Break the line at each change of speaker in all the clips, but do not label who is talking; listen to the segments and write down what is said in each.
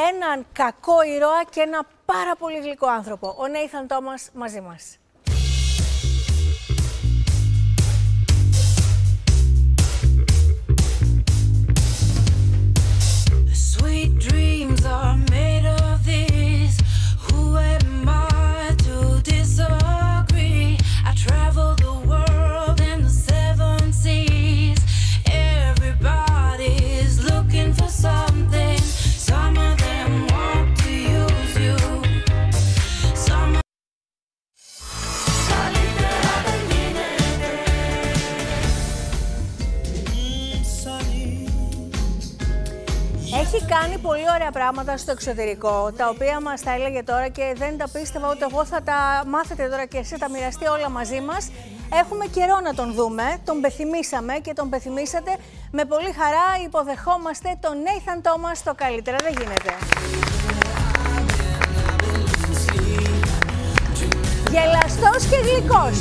έναν κακό ήρωα και ένα πάρα πολύ γλυκό άνθρωπο. Ο Νέιθαν Τόμας μαζί μας.
Sweet dreams are made of this. Who am I to disagree? I travel the world and the seven seas. Everybody's looking for something. Some of them want to use you. Some of
Έχει κάνει πολύ ωραία πράγματα στο εξωτερικό, τα οποία μας τα έλεγε τώρα και δεν τα πίστευα ούτε εγώ. Θα τα μάθετε τώρα και εσύ, τα μοιραστεί όλα μαζί μας. Έχουμε καιρό να τον δούμε, τον πεθυμίσαμε και τον πεθυμίσατε. Με πολύ χαρά υποδεχόμαστε τον Νέιθαν Τόμας στο καλύτερα δεν γίνεται. Γελαστός και γλυκός,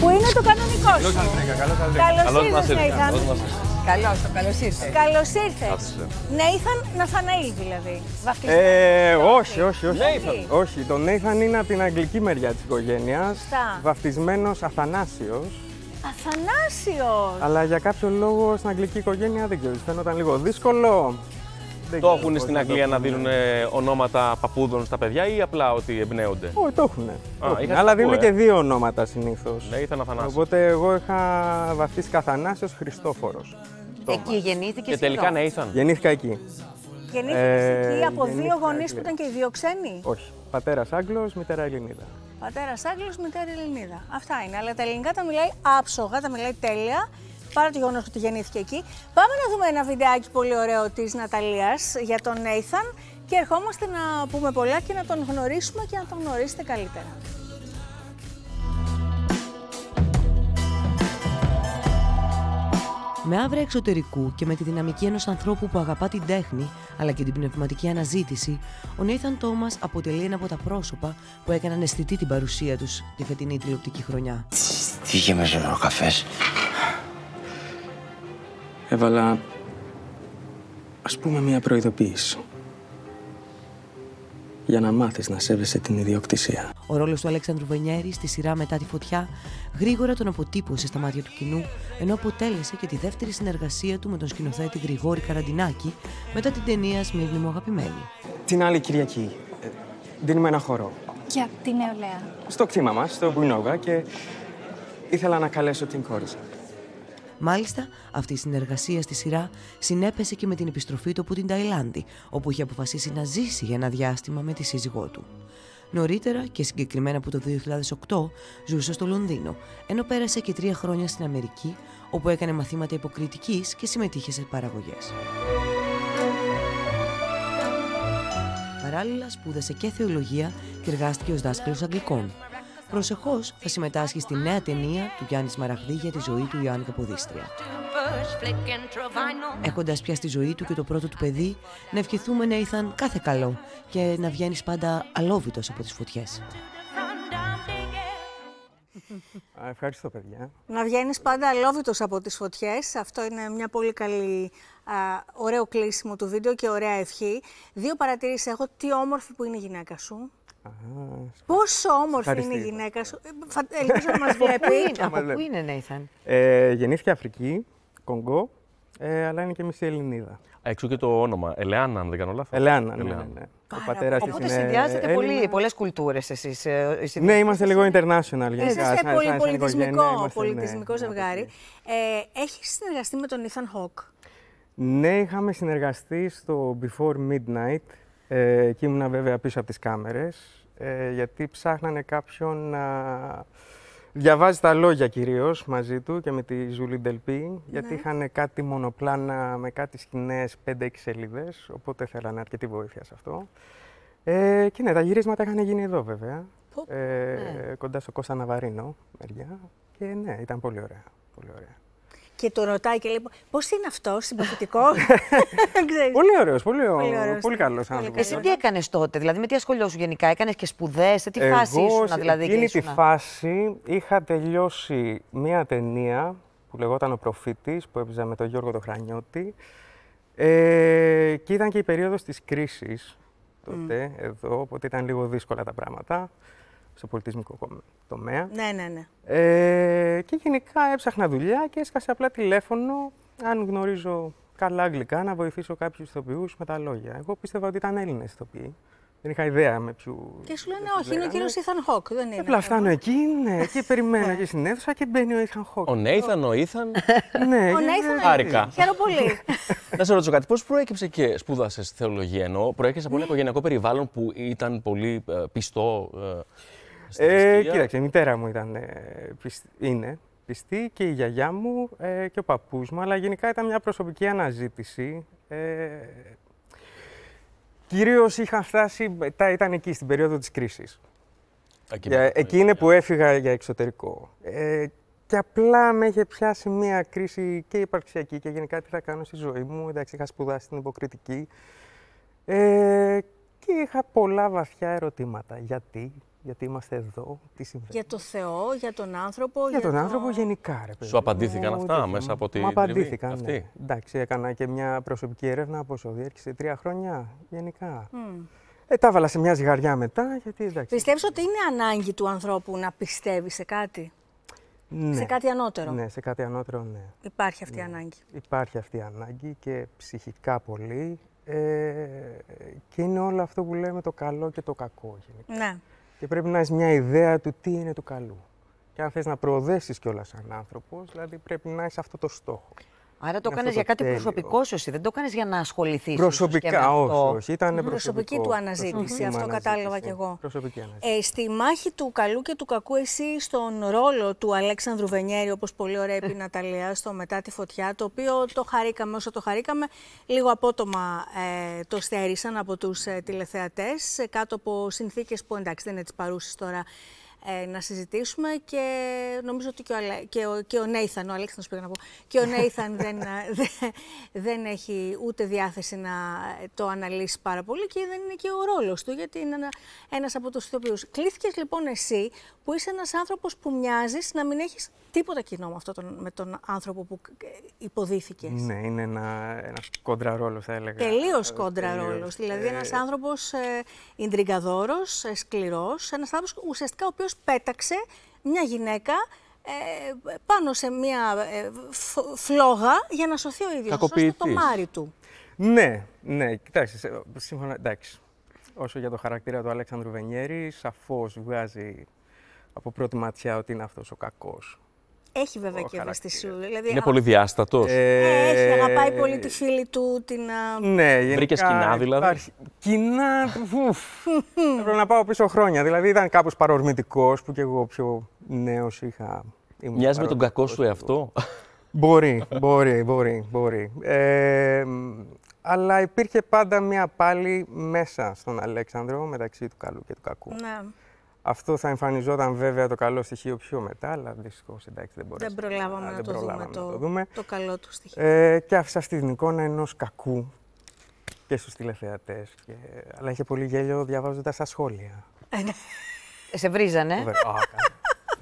που είναι το κανονικό σου. Καλώς ήρθες, Νέιθαν.
Καλώς ήρθες.
Καλώς ήρθες. Νέιθαν Ναθαναήλ δηλαδή.
Όχι, το Νέιθαν είναι από την αγγλική μεριά της οικογένειας. Βαφτισμένος Αθανάσιος.
Αθανάσιος!
Αλλά για κάποιο λόγο στην αγγλική οικογένεια δεν ξέρω, φαίνονταν λίγο δύσκολο.
Το έχουν στην Αγγλία να δίνουν ονόματα παππούδων στα παιδιά ή απλά ότι εμπνέονται?
Όχι, το έχουν. Αλλά δίνουν και δύο ονόματα συνήθως.
Νέιθαν Αθανάσιος.
Οπότε εγώ είχα βαφτίσει Αθανάσιος Χριστόφορος.
Εκεί γεννήθηκες?
Και τελικά Νέιθαν.
Γεννήθηκα εκεί.
Γεννήθηκες εκεί από δύο γονείς που ήταν και οι δύο ξένοι?
Όχι. Πατέρας Άγγλος, μητέρα Ελληνίδα.
Πατέρας Άγγλος, μητέρα Ελληνίδα. Αυτά είναι. Αλλά τα ελληνικά τα μιλάει άψογα, τα μιλάει τέλεια. Παρά το γεγονός ότι γεννήθηκε εκεί. Πάμε να δούμε ένα βιντεάκι πολύ ωραίο της Ναταλίας για τον Νέιθαν και ερχόμαστε να πούμε πολλά και να τον γνωρίσουμε και να τον γνωρίσετε καλύτερα.
Με άβρα εξωτερικού και με τη δυναμική ενός ανθρώπου που αγαπά την τέχνη αλλά και την πνευματική αναζήτηση, ο Νέιθαν Τόμας αποτελεί ένα από τα πρόσωπα που έκαναν αισθητή την παρουσία τους τη φετινή τηλεοπτική χρονιά.
Τι είχε μέσα ο καφές?
Έβαλα, ας πούμε, μια προειδοποίηση. Για να μάθεις να σέβεσαι την ιδιοκτησία.
Ο ρόλος του Αλέξανδρου Βενιέρη στη σειρά Μετά τη φωτιά γρήγορα τον αποτύπωσε στα μάτια του κοινού, ενώ αποτέλεσε και τη δεύτερη συνεργασία του με τον σκηνοθέτη Γρηγόρη Καραντινάκη μετά την ταινία Σμύρνη μου αγαπημένη.
Την άλλη Κυριακή δίνουμε ένα χορό.
Για την νεολαία.
Στο κτήμα μας, στο Μπουινόβα, και ήθελα να καλέσω την κόρησα.
Μάλιστα, αυτή η συνεργασία στη σειρά συνέπεσε και με την επιστροφή του από την Ταϊλάνδη, όπου είχε αποφασίσει να ζήσει για ένα διάστημα με τη σύζυγό του. Νωρίτερα, και συγκεκριμένα από το 2008, ζούσε στο Λονδίνο, ενώ πέρασε και 3 χρόνια στην Αμερική, όπου έκανε μαθήματα υποκριτικής και συμμετείχε σε παραγωγές. Παράλληλα, σπούδασε και θεολογία και εργάστηκε ως δάσκαλος Αγγλικών. Προσεχώς θα συμμετάσχει στη νέα ταινία του Γιάννη Σμαραγδί για τη ζωή του Ιωάννη Καποδίστρια. Έχοντας πια στη ζωή του και το πρώτο του παιδί, να ευχηθούμε Νέιθαν κάθε καλό και να βγαίνεις πάντα αλόβητος από τις φωτιές.
Ευχαριστώ, παιδιά.
Να βγαίνεις πάντα αλόβητος από τις φωτιές. Αυτό είναι μια πολύ καλή, ωραίο κλείσιμο του βίντεο και ωραία ευχή. 2 παρατηρήσεις έχω. Τι όμορφη που είναι η γυναίκα σου. Πόσο όμορφη είναι η γυναίκα σου. Ελπίζω να μας βλέπει.
Από πού είναι, Νέιθαν?
Γεννήθηκε Αφρική, Κονγκό, αλλά είναι και μισή Ελληνίδα.
Εξού και το όνομα. Ελεάνα, αν δεν κάνω λάθος.
Ελεάνα, ναι. Ο πατέρας της
Οπότε
είναι
συνδυάζετε πολλές κουλτούρες εσείς.
Ναι, είμαστε λίγο international.
Είστε πολιτισμικό ζευγάρι. Έχεις συνεργαστεί με τον Ethan Hawke?
Ναι, είχαμε συνεργαστεί στο Before Midnight. Εκεί ήμουνα βέβαια πίσω από τις κάμερες, γιατί ψάχνανε κάποιον να διαβάζει τα λόγια κυρίως μαζί του και με τη Ζούλη Ντελπί, γιατί είχαν κάτι μονοπλάνα με κάτι σκηνές 5-6 σελίδες, οπότε θέλανε αρκετή βοήθεια σε αυτό. Και ναι, τα γυρίσματα είχαν γίνει εδώ βέβαια, κοντά στο Κώστα Ναβαρίνο μεριά, και ναι, ήταν πολύ ωραία, πολύ ωραία.
Και το ρωτάει και λέει, πώς είναι αυτό, συμπαθητικό.
Πολύ ωραίος, πολύ καλός άνθρωπος.
Εσύ τι έκανες τότε, δηλαδή με τι ασχολιώσου γενικά, έκανες και σπουδές, σε τι φάση ήσουν δηλαδή?
Σε εκείνη τη φάση είχα τελειώσει μία ταινία που λεγόταν Ο Προφήτης, που έπαιζα με τον Γιώργο τον Χρανιώτη. Και ήταν και η περίοδος της κρίσης τότε, εδώ, οπότε ήταν λίγο δύσκολα τα πράγματα στο πολιτισμικό τομέα.
Ναι.
Και γενικά έψαχνα δουλειά και έσκασε απλά τηλέφωνο, αν γνωρίζω καλά αγγλικά, να βοηθήσω κάποιους ηθοποιούς με τα λόγια. Εγώ πίστευα ότι ήταν Έλληνες ηθοποιοί. Δεν είχα ιδέα με ποιου.
Και σου λένε όχι, είναι ο κύριος Ethan Hawke, δεν είναι.
Απλά φτάνω εκεί, ναι, και περιμένω εκεί στην αίθουσα και μπαίνει ο Ethan Hawke.
Ο Nathan, ο Ethan.
Ναι,
Ο Nathan,
Χάρηκα.
χαίρομαι πολύ.
Να σε ρωτήσω κάτι, πώς προέκυψε και σπούδασες θεολογία, εννοώ, προέκυψε από ένα οικογενειακό περιβάλλον που ήταν πολύ πιστό στη θρησκεία?
Κοίταξε, η μητέρα μου είναι πιστή και η γιαγιά μου και ο παππούς μου, αλλά γενικά ήταν μια προσωπική αναζήτηση. Κυρίως είχαν φτάσει, ήταν εκεί στην περίοδο της κρίσης. Εκεί είναι που έφυγα για εξωτερικό. Και απλά με είχε πιάσει μια κρίση και υπαρξιακή και γενικά τι θα κάνω στη ζωή μου. Εντάξει, είχα σπουδάσει την υποκριτική και είχα πολλά βαθιά ερωτήματα. Γιατί είμαστε εδώ, τι συμβαίνει.
Για το Θεό, για τον άνθρωπο.
Για τον άνθρωπο γενικά, ρε παιδί.
Σου απαντήθηκαν αυτά μέσα από την
Μου απαντήθηκαν,
αυτή?
Ναι. Εντάξει, έκανα και μια προσωπική έρευνα, πόσο διέρχησε, 3 χρόνια γενικά. Τα έβαλα σε μια ζυγαριά μετά, γιατί εντάξει.
Πιστεύεις ότι είναι ανάγκη του ανθρώπου να πιστεύει σε κάτι?
Ναι.
Σε κάτι ανώτερο?
Ναι, σε κάτι ανώτερο, ναι.
Υπάρχει αυτή η ανάγκη.
Υπάρχει αυτή η ανάγκη και ψυχικά πολύ. Και είναι όλο αυτό που λέμε το καλό και το κακό γενικά.
Ναι.
Και πρέπει να έχεις μια ιδέα του τι είναι του καλού. Και αν θες να προοδεύσεις κιόλας σαν άνθρωπος, δηλαδή πρέπει να έχεις αυτό το στόχο.
Άρα το έκανες για κάτι προσωπικό σου, εσύ δεν το έκανες για να ασχοληθείς?
Προσωπικά, όχι. Ήταν
προσωπική του αναζήτηση, αυτό κατάλαβα κι εγώ.
Προσωπική αναζήτηση.
Στη μάχη του καλού και του κακού, εσύ στον ρόλο του Αλέξανδρου Βενιέρη, όπως πολύ ωραία είπε η Ναταλία, στο Μετά τη φωτιά, το οποίο το χαρήκαμε όσο το χαρήκαμε, λίγο απότομα το στέρισαν από τους τηλεθεατές, κάτω από συνθήκες που εντάξει δεν είναι τις παρούσες τώρα να συζητήσουμε, και νομίζω ότι και ο Νέιθαν, ο Αλέξανδρος πήγα να πω, και ο Νέιθαν δεν έχει ούτε διάθεση να το αναλύσει πάρα πολύ και δεν είναι και ο ρόλος του, γιατί είναι ένας από τους ηθοποιούς. Κλήθηκες λοιπόν εσύ, που είσαι ένας άνθρωπος που μοιάζεις να μην έχεις τίποτα κοινό με τον άνθρωπο που υποδίθηκες.
Ναι, είναι ένας κόντρα ρόλος, θα έλεγα.
Τελείως κόντρα ρόλος. Δηλαδή ένας άνθρωπος ιντριγκαδόρος, σκληρός, ένας άνθρωπος ουσιαστικά ο οποίος πέταξε μια γυναίκα πάνω σε μια φλόγα για να σωθεί ο ίδιος, ώστε το μάρι του.
Ναι, κοιτάξτε, σύμφωνα, εντάξει, όσο για το χαρακτήρα του Αλέξανδρου Βενιέρη, σαφώς βγάζει από πρώτη ματιά ότι είναι αυτός ο κακός.
Έχει βέβαια και ευαισθησία. Δηλαδή,
είναι πολύ διάστατος.
Έχει, αγαπάει πολύ τη φίλη του, την...
Ναι,
βρήκες κοινά δηλαδή?
Κοινά, έπρεπε να πάω πίσω χρόνια. Δηλαδή ήταν κάπως παρορμητικός, που και εγώ πιο νέος είχα...
Μοιάζει με τον κακό σου εαυτό.
Μπορεί. Αλλά υπήρχε πάντα μια πάλι μέσα στον Αλέξανδρο, μεταξύ του καλού και του κακού.
Ναι.
Αυτό θα εμφανιζόταν βέβαια το καλό στοιχείο πιο μετά, αλλά δυστυχώς εντάξει δεν μπορέσαμε.
Δεν προλάβαμε να το δούμε το καλό του στοιχείο.
Και άφησα αυτή την εικόνα ενός κακού και στους τηλεθεατές. Αλλά είχε πολύ γέλιο διαβάζοντας τα σχόλια.
Σε βρίζανε.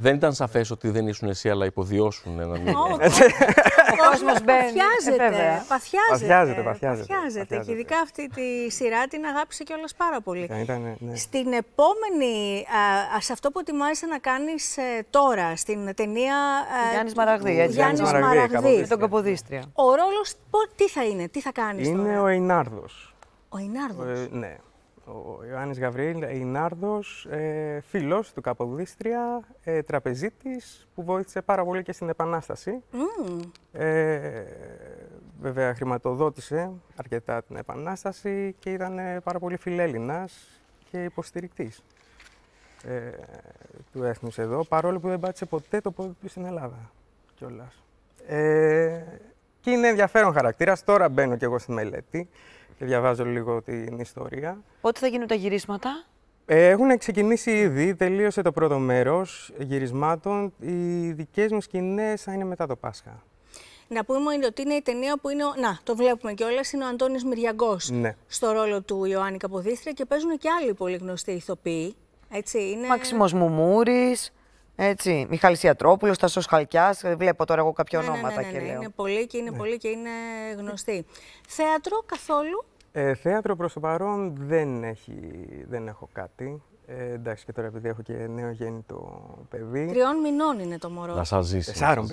Δεν ήταν σαφές ότι δεν ήσουν εσύ, αλλά υποδιώσουν έναν ίδιο.
Ο κόσμος μπαίνει.
Παθιάζεται. Και ειδικά αυτή τη σειρά την αγάπησε κιόλας πάρα πολύ.
Ναι.
Στην επόμενη, σε αυτό που ετοιμάζεσαι να κάνεις τώρα, στην ταινία
Γιάννης Μαραγδί, έτσι.
Γιάννης Μαραγδί.
Με τον Καποδίστρια.
Ο ρόλος τι θα είναι, τι θα κάνεις τώρα?
Είναι ο Εινάρδος.
Ο Εινάρδος.
Ναι. Ο Ιωάννης Γαβριήλ Εινάρδος, φίλος του Καποδίστρια, τραπεζίτης που βοήθησε πάρα πολύ και στην Επανάσταση. Βέβαια χρηματοδότησε αρκετά την Επανάσταση και ήταν πάρα πολύ φιλέλληνας και υποστηρικτής του έθνους εδώ, παρόλο που δεν πάτησε ποτέ το πόδι του στην Ελλάδα κιόλας. Και είναι ενδιαφέρον χαρακτήρας. Τώρα μπαίνω κι εγώ στη μελέτη και διαβάζω λίγο την ιστορία.
Πότε θα γίνουν τα γυρίσματα?
Έχουν ξεκινήσει ήδη, τελείωσε το πρώτο μέρος γυρισμάτων. Οι δικές μου σκηνές θα είναι μετά το Πάσχα.
Να πούμε ότι είναι η ταινία που είναι. Να, το βλέπουμε κιόλας, είναι ο Αντώνης Μυριαγκός στο ρόλο του Ιωάννη Καποδίστρια και παίζουν και άλλοι πολύ γνωστοί ηθοποιοί. Έτσι, είναι...
Μάξιμος Μουμούρης. Έτσι, Μιχάλης Ιατρόπουλος, Τάσος Χαλκιάς, βλέπω τώρα εγώ κάποια ονόματα και λέω.
Είναι πολλοί και είναι πολλοί και είναι γνωστοί. Θέατρο καθόλου?
Θέατρο προς το παρόν δεν έχω κάτι. Εντάξει, και τώρα επειδή έχω και νεογέννητο παιδί.
3 μηνών είναι το μωρό.
Να σας ζήσει.
4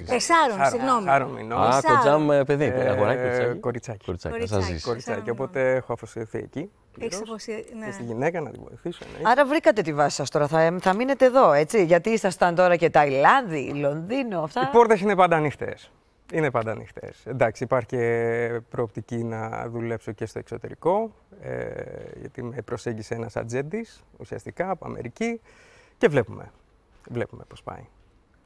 συγγνώμη.
4 μηνών.
Α, κοντζάμ παιδί, αγοράκι,
κοριτσάκι.
Να σας ζήσει.
Κοριτσάκι, οπότε έχω αφοσιωθεί εκεί.
Έχεις αφοσιωθεί, ναι.
Και στη γυναίκα να την βοηθήσω. Ναι.
Άρα βρήκατε τη βάση σας τώρα, θα μείνετε εδώ, έτσι, γιατί ήσασταν τώρα και Ταϊλάνδη, Λονδίνο, αυτά.
Οι πόρτες είναι πάντα ανοιχτές. Είναι πάντα ανοιχτές. Εντάξει, υπάρχει και προοπτική να δουλέψω και στο εξωτερικό, γιατί με προσέγγισε ένας ατζέντης, ουσιαστικά, από Αμερική, και βλέπουμε πώς πάει.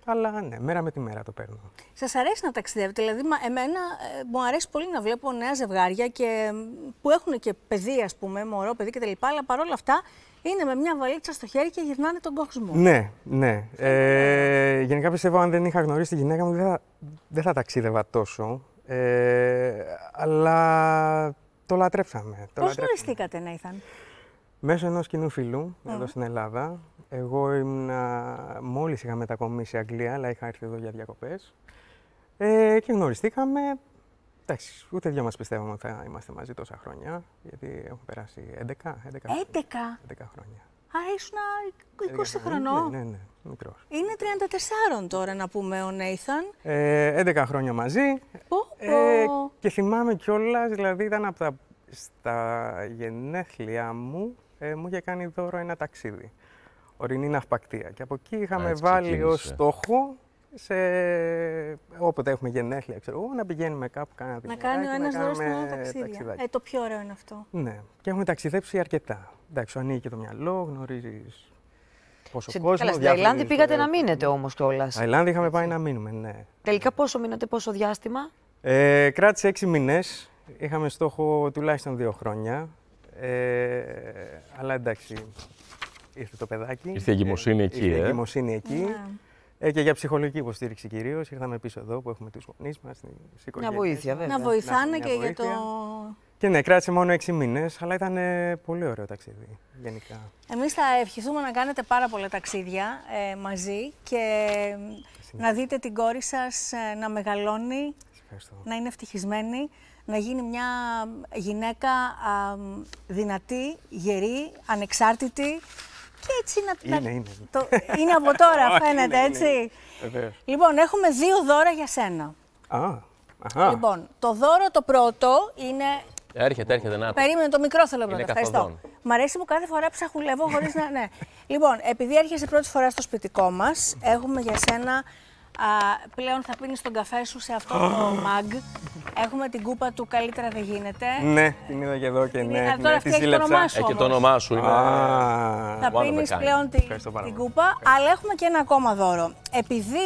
Αλλά ναι, μέρα με τη μέρα το παίρνω.
Σας αρέσει να ταξιδεύετε? Δηλαδή, εμένα μου αρέσει πολύ να βλέπω νέα ζευγάρια και, που έχουν και παιδί, ας πούμε, μωρό, παιδί κτλ. Αλλά παρόλα αυτά είναι με μια βαλίτσα στο χέρι και γυρνάνε τον κόσμο.
Ναι, ναι. Γενικά πιστεύω, αν δεν είχα γνωρίσει τη γυναίκα μου, δεν θα ταξίδευα τόσο. Αλλά το λατρέψαμε.
Πώς γνωριστήκατε, Νέιθαν?
Μέσω ενός κοινού φίλου, εδώ στην Ελλάδα. Εγώ μόλις είχα μετακομίσει Αγγλία, αλλά είχα έρθει εδώ για διακοπές. Και γνωριστήκαμε. Εντάξει, ούτε δυο μας πιστεύαμε ότι θα είμαστε μαζί τόσα χρόνια, γιατί έχουν περάσει 11 χρόνια.
Άρα ήσουν 20 χρονών.
Ναι, μικρός.
Είναι 34 τώρα, να πούμε, ο Νέιθαν.
11 χρόνια μαζί. Και θυμάμαι κιόλας, δηλαδή ήταν στα γενέθλια μου, μου είχε κάνει δώρο ένα ταξίδι. Ορεινή ναυπακτία. Και από εκεί είχαμε βάλει ως στόχο, όποτε έχουμε γενέθλια, ξέρω εγώ, να πηγαίνουμε κάπου κάνα
να κάνει ο ένας δώρο στην άλλη ταξίδια. Το πιο ωραίο είναι αυτό.
Ναι. Και έχουμε ταξιδέψει αρκετά. Εντάξει, σου ανοίγει και το μυαλό, γνωρίζεις πόσο κόσμο.
Καλά, στην Ταϊλάνδη πήγατε να μείνετε όμως κιόλας.
Ταϊλάνδη είχαμε πάει να μείνουμε, ναι.
Τελικά πόσο μείνατε, πόσο διάστημα?
Κράτησε 6 μήνες. Είχαμε στόχο τουλάχιστον 2 χρόνια. Αλλά εντάξει, ήρθε το παιδάκι.
Ήρθε η εγκυμοσύνη εκεί.
Ήρθε η εγκυμοσύνη εκεί. Και για ψυχολογική υποστήριξη κυρίως. Ήρθαμε πίσω εδώ που έχουμε τους γονείς μας.
Μια βοήθεια, βέβαια.
Να βοηθάνε και για το.
Και ναι, κράτησε μόνο 6 μήνες, αλλά ήταν πολύ ωραίο ταξίδι, γενικά.
Εμείς θα ευχηθούμε να κάνετε πάρα πολλά ταξίδια μαζί και να δείτε την κόρη σας να μεγαλώνει, να είναι ευτυχισμένη, να γίνει μια γυναίκα δυνατή, γερή, ανεξάρτητη και έτσι να... Είναι από τώρα, φαίνεται, έτσι. Λοιπόν, έχουμε 2 δώρα για σένα. Λοιπόν, το δώρο το πρώτο είναι...
Έρχεται, να.
Περίμενε, το μικρό θέλω πρώτα. Ευχαριστώ. Μ' αρέσει που κάθε φορά ψαχουλεύω χωρίς να... Ναι. Λοιπόν, επειδή έρχεσαι πρώτη φορά στο σπιτικό μας, έχουμε για σένα... πλέον θα πίνεις τον καφέ σου σε αυτό το μαγκ. Έχουμε την κούπα του «Καλύτερα δεν γίνεται».
Ναι, την είδα και εδώ και ναι.
Τώρα αυτή έχει το όνομά σου.
Και το όνομά σου είναι.
Θα πίνεις πλέον την κούπα, αλλά έχουμε και ένα ακόμα δώρο. Επειδή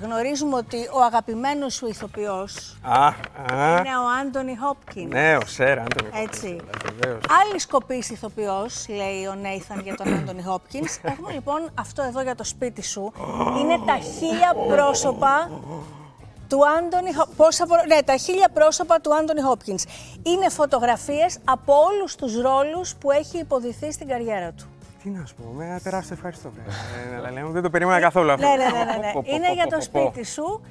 γνωρίζουμε ότι ο αγαπημένος σου ηθοποιός είναι ο Άντονι Χόπκινς.
Ναι, ο Σερ Άντονι Χόπκινς.
Έτσι. Άλλη σκοπής ηθοποιός, λέει ο Νέιθαν για τον Άντονι Χόπκινς. Έχουμε λοιπόν αυτό εδώ για το σπίτι σου. Είναι τα 1000 πρόσωπα του Άντονι Χόπκινς. Ναι, τα 1000 πρόσωπα του Άντονι Χόπκινς. Είναι φωτογραφίες από όλους τους ρόλους που έχει υποδηθεί στην καριέρα του.
Τι να σου πω, με τεράστιο ευχαριστώ. Δεν το περίμενα καθόλου αυτό.
Ναι. Είναι για το σπίτι σου.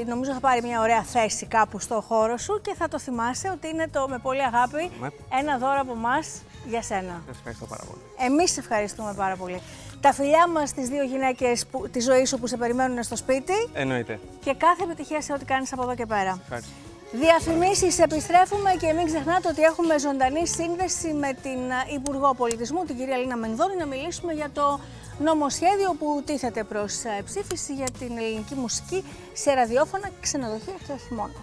Νομίζω θα πάρει μια ωραία θέση κάπου στο χώρο σου και θα το θυμάσαι ότι είναι με πολύ αγάπη ένα δώρο από εμάς για σένα.
Σας ευχαριστώ πάρα πολύ.
Εμείς ευχαριστούμε πάρα πολύ. Τα φιλιά μας στις 2 γυναίκες τη ζωή σου που σε περιμένουν στο σπίτι.
Εννοείται.
Και κάθε επιτυχία σε ό,τι κάνεις από εδώ και πέρα.
Ευχαριστώ.
Διαφημίσεις, επιστρέφουμε και μην ξεχνάτε ότι έχουμε ζωντανή σύνδεση με την Υπουργό Πολιτισμού, την κυρία Λίνα Μενδώνη, να μιλήσουμε για το νομοσχέδιο που τίθεται προς ψήφιση για την ελληνική μουσική σε ραδιόφωνα, ξενοδοχεία και όχι μόνο.